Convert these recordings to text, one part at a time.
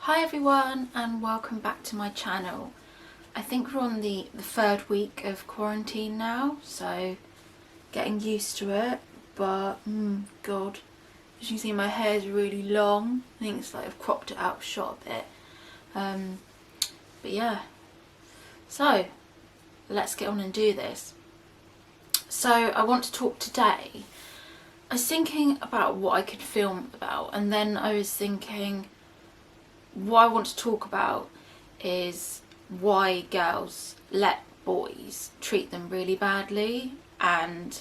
Hi everyone and welcome back to my channel. I think we're on the third week of quarantine now, so getting used to it, but god, as you can see my hair is really long. I think it's like I've cropped it out short a bit, but yeah, so let's get on and do this. So I want to talk today. I was thinking about what I could film about, and then I was thinking what I want to talk about is why girls let boys treat them really badly. And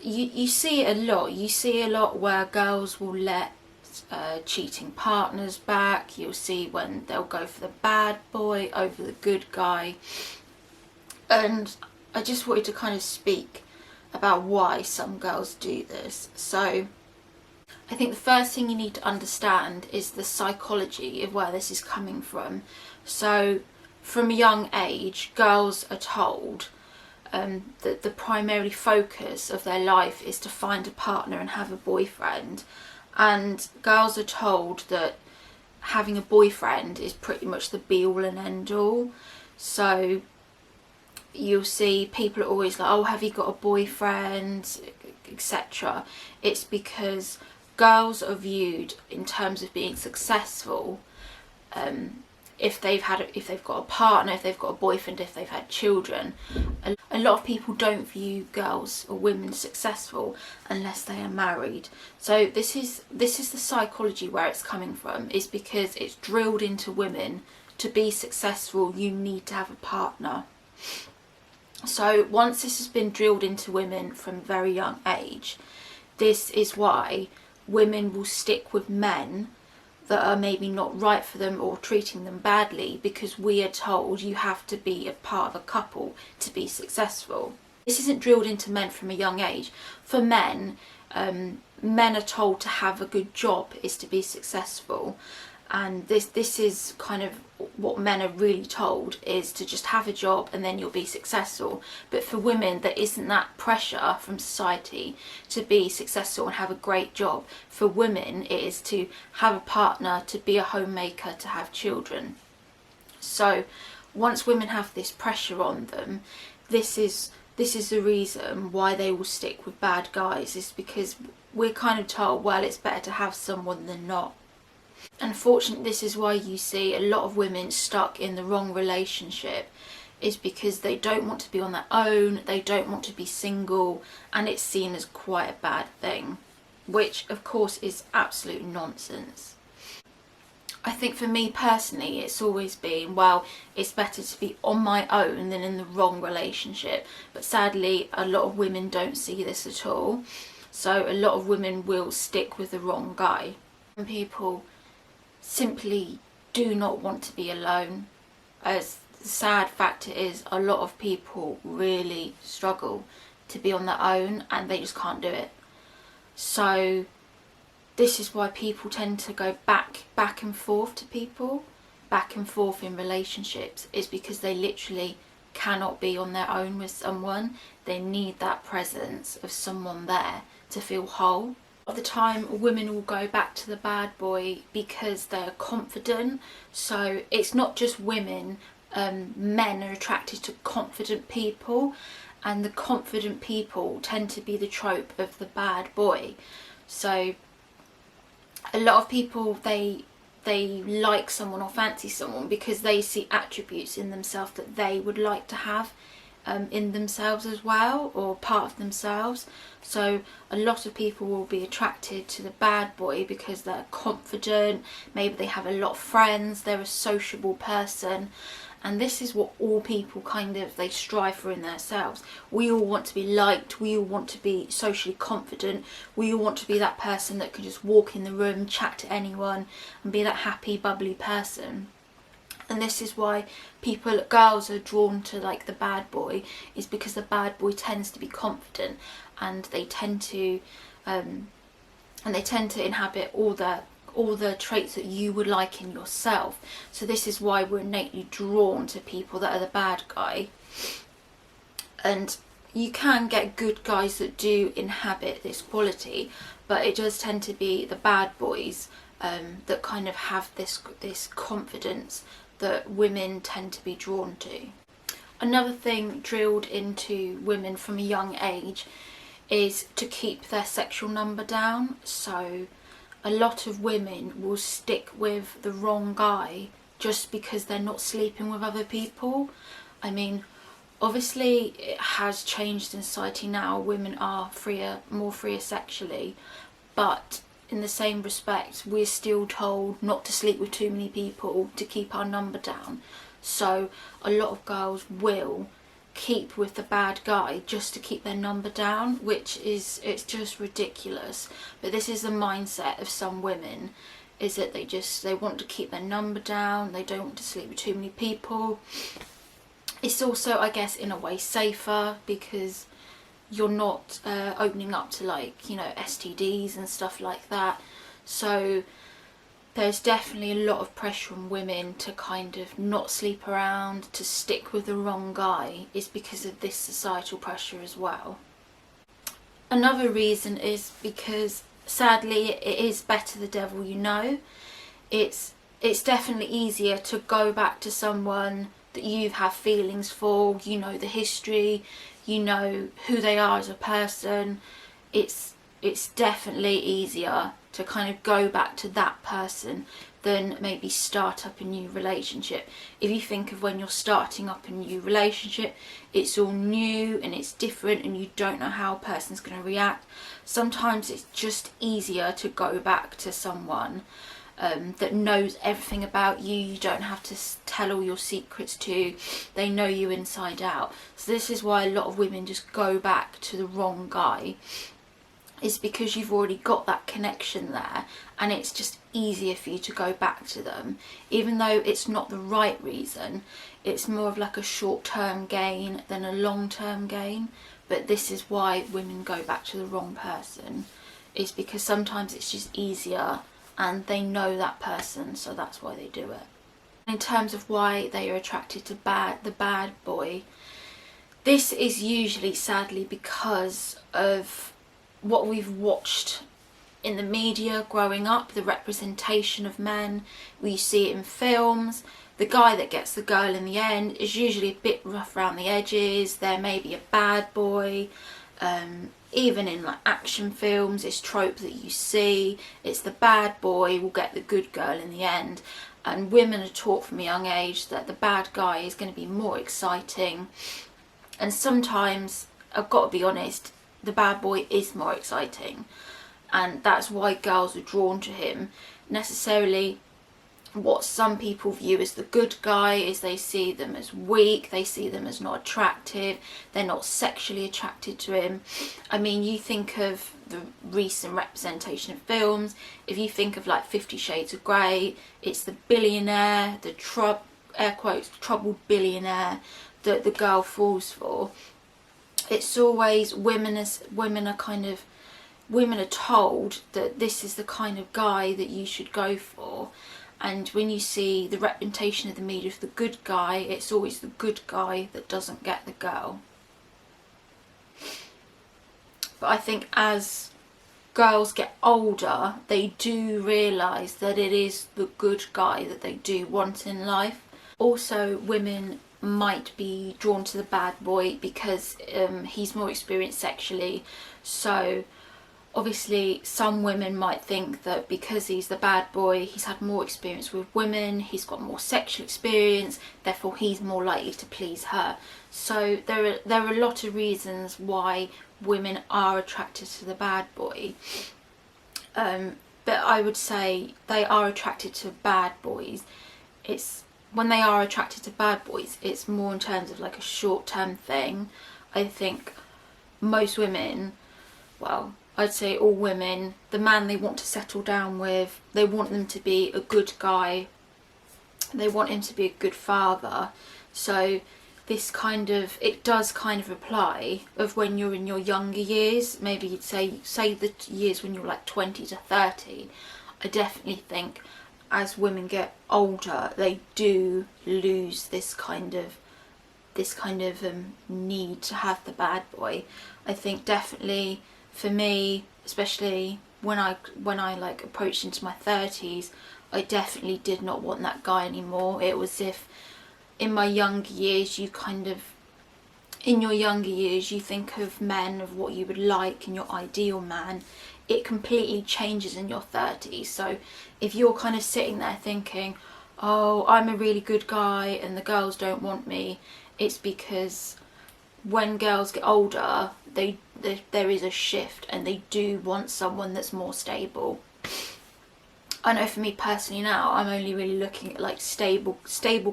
you see it a lot. You see a lot where girls will let cheating partners back. You'll see when they'll go for the bad boy over the good guy. And I just wanted to kind of speak about why some girls do this. So I think the first thing you need to understand is the psychology of where this is coming from. So from a young age, girls are told that the primary focus of their life is to find a partner and have a boyfriend. And girls are told that having a boyfriend is pretty much the be all and end all. So you'll see people are always like, oh, have you got a boyfriend, etc. It's because girls are viewed in terms of being successful if they've got a partner, if they've got a boyfriend, if they've had children. A lot of people don't view girls or women successful unless they are married. So this is the psychology where it's coming from, is because it's drilled into women to be successful you need to have a partner. So once this has been drilled into women from a very young age, this is why women will stick with men that are maybe not right for them or treating them badly, because we are told you have to be a part of a couple to be successful. This isn't drilled into men from a young age. For men, men are told to have a good job is to be successful. And this is kind of what men are really told, is to just have a job and then you'll be successful. But for women, there isn't that pressure from society to be successful and have a great job. For women, it is to have a partner, to be a homemaker, to have children. So once women have this pressure on them, this is the reason why they will stick with bad guys, is because we're kind of told, well, it's better to have someone than not. Unfortunately, this is why you see a lot of women stuck in the wrong relationship, is because they don't want to be on their own, they don't want to be single, and it's seen as quite a bad thing, which of course is absolute nonsense. I think for me personally, it's always been, well, it's better to be on my own than in the wrong relationship. But sadly, a lot of women don't see this at all. So a lot of women will stick with the wrong guy. Some people simply do not want to be alone. As the sad fact is, a lot of people really struggle to be on their own and they just can't do it. So this is why people tend to go back and forth to people, back and forth in relationships, is because they literally cannot be on their own with someone. They need that presence of someone there to feel whole. Of the time, women will go back to the bad boy because they're confident. So it's not just women, men are attracted to confident people, and the confident people tend to be the trope of the bad boy. So a lot of people, they like someone or fancy someone because they see attributes in themselves that they would like to have in themselves as well, or part of themselves. So a lot of people will be attracted to the bad boy because they're confident, maybe they have a lot of friends, they're a sociable person. And this is what all people they strive for in themselves. We all want to be liked, we all want to be socially confident, we all want to be that person that can just walk in the room, chat to anyone and be that happy, bubbly person. And this is why girls are drawn to like the bad boy, is because the bad boy tends to be confident, and they tend to inhabit all the traits that you would like in yourself. So this is why we're innately drawn to people that are the bad guy. And you can get good guys that do inhabit this quality, but it does tend to be the bad boys that kind of have this confidence that women tend to be drawn to. Another thing drilled into women from a young age is to keep their sexual number down. So a lot of women will stick with the wrong guy just because they're not sleeping with other people. I mean, obviously it has changed in society now. Women are more freer sexually, but in the same respect, we're still told not to sleep with too many people to keep our number down. So a lot of girls will keep with the bad guy just to keep their number down, which is, it's just ridiculous. But this is the mindset of some women, is that they want to keep their number down, they don't want to sleep with too many people. It's also, I guess, in a way safer because you're not opening up to, like, you know, STDs and stuff like that. So there's definitely a lot of pressure on women to kind of not sleep around, to stick with the wrong guy, is because of this societal pressure as well. Another reason is because, sadly, it is better the devil you know. It's definitely easier to go back to someone that you have feelings for, you know the history, you know who they are as a person. It's definitely easier to kind of go back to that person than maybe start up a new relationship. If you think of when you're starting up a new relationship, it's all new and it's different and you don't know how a person's going to react. Sometimes it's just easier to go back to someone that knows everything about you. You don't have to tell all your secrets to. They know you inside out. So this is why a lot of women just go back to the wrong guy. It's because you've already got that connection there and it's just easier for you to go back to them. Even though it's not the right reason, it's more of like a short-term gain than a long-term gain. But this is why women go back to the wrong person, is because sometimes it's just easier and they know that person, so that's why they do it. In terms of why they are attracted to the bad boy, this is usually, sadly, because of what we've watched in the media growing up, the representation of men. We see it in films. The guy that gets the girl in the end is usually a bit rough around the edges. There may be a bad boy. Even in like action films, it's trope that you see. It's the bad boy will get the good girl in the end. And women are taught from a young age that the bad guy is going to be more exciting. And sometimes, I've got to be honest, the bad boy is more exciting. And that's why girls are drawn to him. Necessarily, what some people view as the good guy is they see them as weak, they see them as not attractive, they're not sexually attracted to him. I mean, you think of the recent representation of films, if you think of like 50 Shades of Grey, it's the billionaire, the air quotes, troubled billionaire that the girl falls for. It's always women are told that this is the kind of guy that you should go for. And when you see the representation of the media of the good guy, it's always the good guy that doesn't get the girl. But I think as girls get older, they do realise that it is the good guy that they do want in life. Also, women might be drawn to the bad boy because he's more experienced sexually. So obviously some women might think that because he's the bad boy, he's had more experience with women, he's got more sexual experience, therefore he's more likely to please her. So there are a lot of reasons why women are attracted to the bad boy. But I would say they are attracted to bad boys. When they are attracted to bad boys, it's more in terms of like a short-term thing. I think most women, well, I'd say all women, the man they want to settle down with, they want them to be a good guy, they want him to be a good father. So this it does kind of apply of when you're in your younger years. Maybe you'd say the years when you're like 20 to 30. I definitely think as women get older, they do lose this kind of need to have the bad boy. I think definitely for me, especially when I like approached into my 30s, I definitely did not want that guy anymore. It was as if in my younger years, in your younger years you think of men, of what you would like in your ideal man. It completely changes in your 30s. So if you're kind of sitting there thinking, oh, I'm a really good guy and the girls don't want me, it's because when girls get older, there is a shift and they do want someone that's more stable. I know for me personally now, I'm only really looking at like stable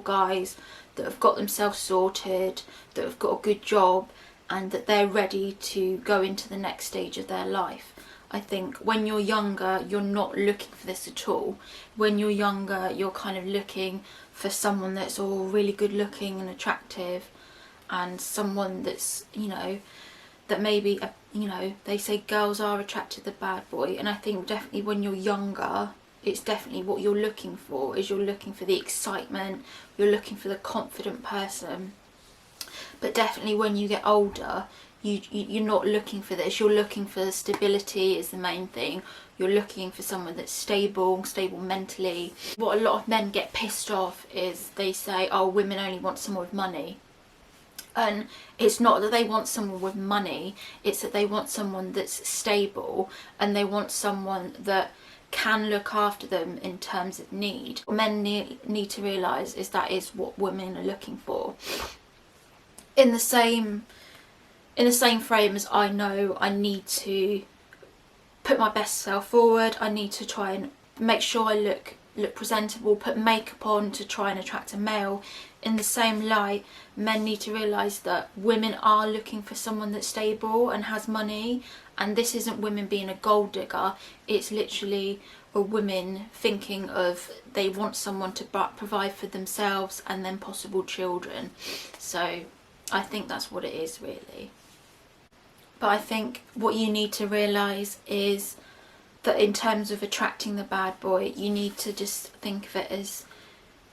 guys that have got themselves sorted, that have got a good job, and that they're ready to go into the next stage of their life. I think when you're younger, you're not looking for this at all. When you're younger, you're kind of looking for someone that's all really good looking and attractive, and someone that's, you know, that maybe, you know, they say girls are attracted to the bad boy, and I think definitely when you're younger, it's definitely what you're looking for. Is you're looking for the excitement, you're looking for the confident person. But definitely when you get older, you're not looking for this. You're looking for stability is the main thing. You're looking for someone that's stable mentally. What a lot of men get pissed off is they say, oh, women only want someone with money. And it's not that they want someone with money, it's that they want someone that's stable, and they want someone that can look after them in terms of need. What men need to realise is that is what women are looking for. In the same frame as I know I need to put my best self forward, I need to try and make sure I look presentable, put makeup on to try and attract a male. In the same light, men need to realise that women are looking for someone that's stable and has money, and this isn't women being a gold digger, it's literally a women thinking of they want someone to provide for themselves and then possible children. So I think that's what it is really. But I think what you need to realise is that in terms of attracting the bad boy, you need to just think of it as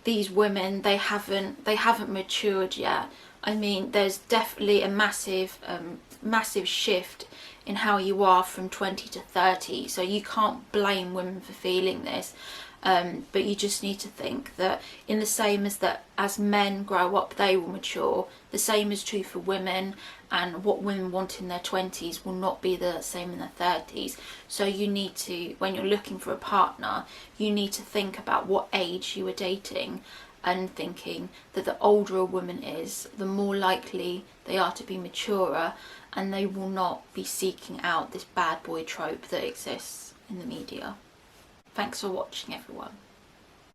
these women, they haven't matured yet. I mean, there's definitely a massive shift in how you are from 20 to 30, so you can't blame women for feeling this. But you just need to think that in the same as that as men grow up they will mature, the same is true for women, and what women want in their 20s will not be the same in their 30s. So you need to, when you're looking for a partner, you need to think about what age you are dating, and thinking that the older a woman is, the more likely they are to be maturer, and they will not be seeking out this bad boy trope that exists in the media. Thanks for watching, everyone.